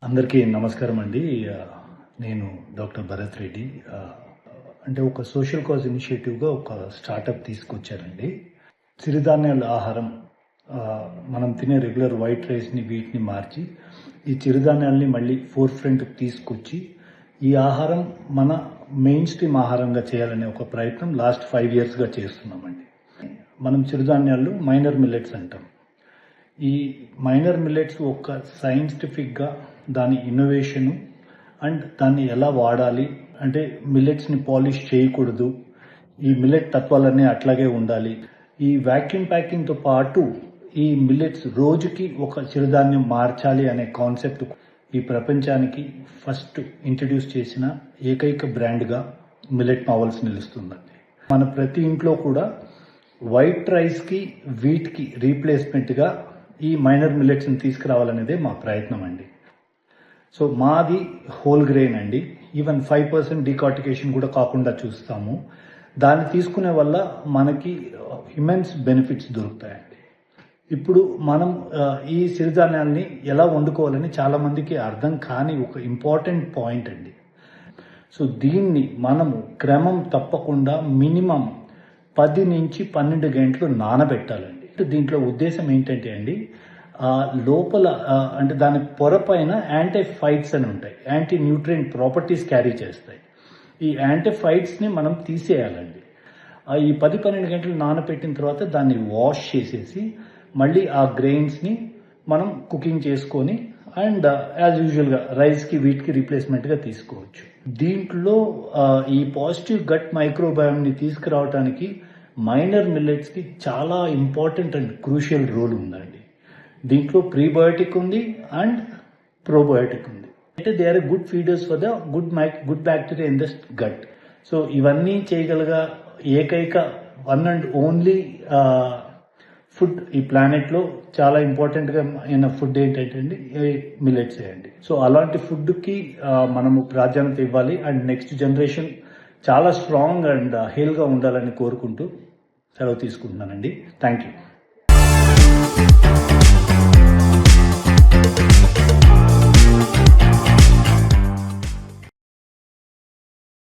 అందరికీ నమస్కారం అండి. నేను డాక్టర్ భరత్ రెడ్డి. అంటే ఒక సోషల్ కాజ్ ఇనిషియేటివ్గా ఒక స్టార్టప్ తీసుకొచ్చానండి. చిరుధాన్యాల ఆహారం, మనం తినే రెగ్యులర్ వైట్ రైస్ని వీటిని మార్చి ఈ చిరుధాన్యాల్ని మళ్ళీ ఫోర్ ఫ్రంట్కి తీసుకొచ్చి ఈ ఆహారం మన మెయిన్ స్ట్రీమ్ ఆహారంగా చేయాలనే ఒక ప్రయత్నం లాస్ట్ 5 yearsగా చేస్తున్నామండి. మనం చిరుధాన్యాలు మైనర్ మిల్లెట్స్ అంటాం. ఈ మైనర్ మిల్లెట్స్ ఒక సైంటిఫిక్గా దాని ఇన్నోవేషను అండ్ దాన్ని ఎలా వాడాలి అంటే మిల్లెట్స్ని పాలిష్ చేయకూడదు, ఈ మిల్లెట్ తత్వాలన్నీ అట్లాగే ఉండాలి. ఈ వ్యాక్యూమ్ ప్యాకింగ్తో పాటు ఈ మిల్లెట్స్ రోజుకి ఒక చిరుధాన్యం మార్చాలి అనే కాన్సెప్ట్ ఈ ప్రపంచానికి ఫస్ట్ ఇంట్రడ్యూస్ చేసిన ఏకైక బ్రాండ్గా మిల్లెట్ నావెల్స్ నిలుస్తుందండి. మన ప్రతి ఇంట్లో కూడా వైట్ రైస్కి వీట్కి రీప్లేస్మెంట్గా ఈ మైనర్ మిల్లెట్స్ని తీసుకురావాలనేదే మా ప్రయత్నం అండి. సో మాది హోల్ గ్రెయిన్ అండి. ఈవెన్ 5% డీకార్టికేషన్ కూడా కాకుండా చూస్తాము. దాన్ని తీసుకునే వల్ల మనకి ఇమెన్స్ బెనిఫిట్స్ దొరుకుతాయండి. ఇప్పుడు మనం ఈ సిరిధాన్యాల్ని ఎలా వండుకోవాలని చాలామందికి అర్థం కాని ఒక ఇంపార్టెంట్ పాయింట్ అండి. సో దీన్ని మనము క్రమం తప్పకుండా మినిమం 10 నుంచి 12 గంటలు నానబెట్టాలండి. దీంట్లో ఉద్దేశం ఏంటంటే అండి, లోపల అంటే దాని పొరపైన యాంటీఫైట్స్ అని ఉంటాయి, యాంటీ న్యూట్రియంట్ ప్రాపర్టీస్ క్యారీ చేస్తాయి. ఈ యాంటీఫైట్స్ని మనం తీసేయాలండి. ఈ 10-12 గంటలు నానబెట్టిన తర్వాత దాన్ని వాష్ చేసేసి మళ్ళీ ఆ గ్రెయిన్స్ని మనం కుకింగ్ చేసుకొని అండ్ యాజ్ యూజువల్గా రైస్కి వీటికి రీప్లేస్మెంట్గా తీసుకోవచ్చు. దీంట్లో ఈ పాజిటివ్ గట్ మైక్రోబయోమ్ని తీసుకురావడానికి మైనర్ మిల్లెట్స్కి చాలా ఇంపార్టెంట్ అండ్ క్రూషియల్ రోల్ ఉందండి. దీంట్లో ప్రీబయోటిక్ ఉంది అండ్ ప్రోబయోటిక్ ఉంది. అంటే they are good feeders for the good bacteria in the gut. So ఇవన్నీ చేయగలగా ఏకైక వన్ అండ్ ఓన్లీ ఫుడ్ ఈ ప్లానెట్లో చాలా ఇంపార్టెంట్గా అయిన ఫుడ్ ఏంటంటే అండి మిల్లెట్స్ అండి. సో అలాంటి ఫుడ్కి మనము ప్రాధాన్యత ఇవ్వాలి అండ్ నెక్స్ట్ జనరేషన్ చాలా స్ట్రాంగ్ అండ్ హెల్త్గా ఉండాలని కోరుకుంటూ సెలవు తీసుకుంటున్నానండి. Thank you.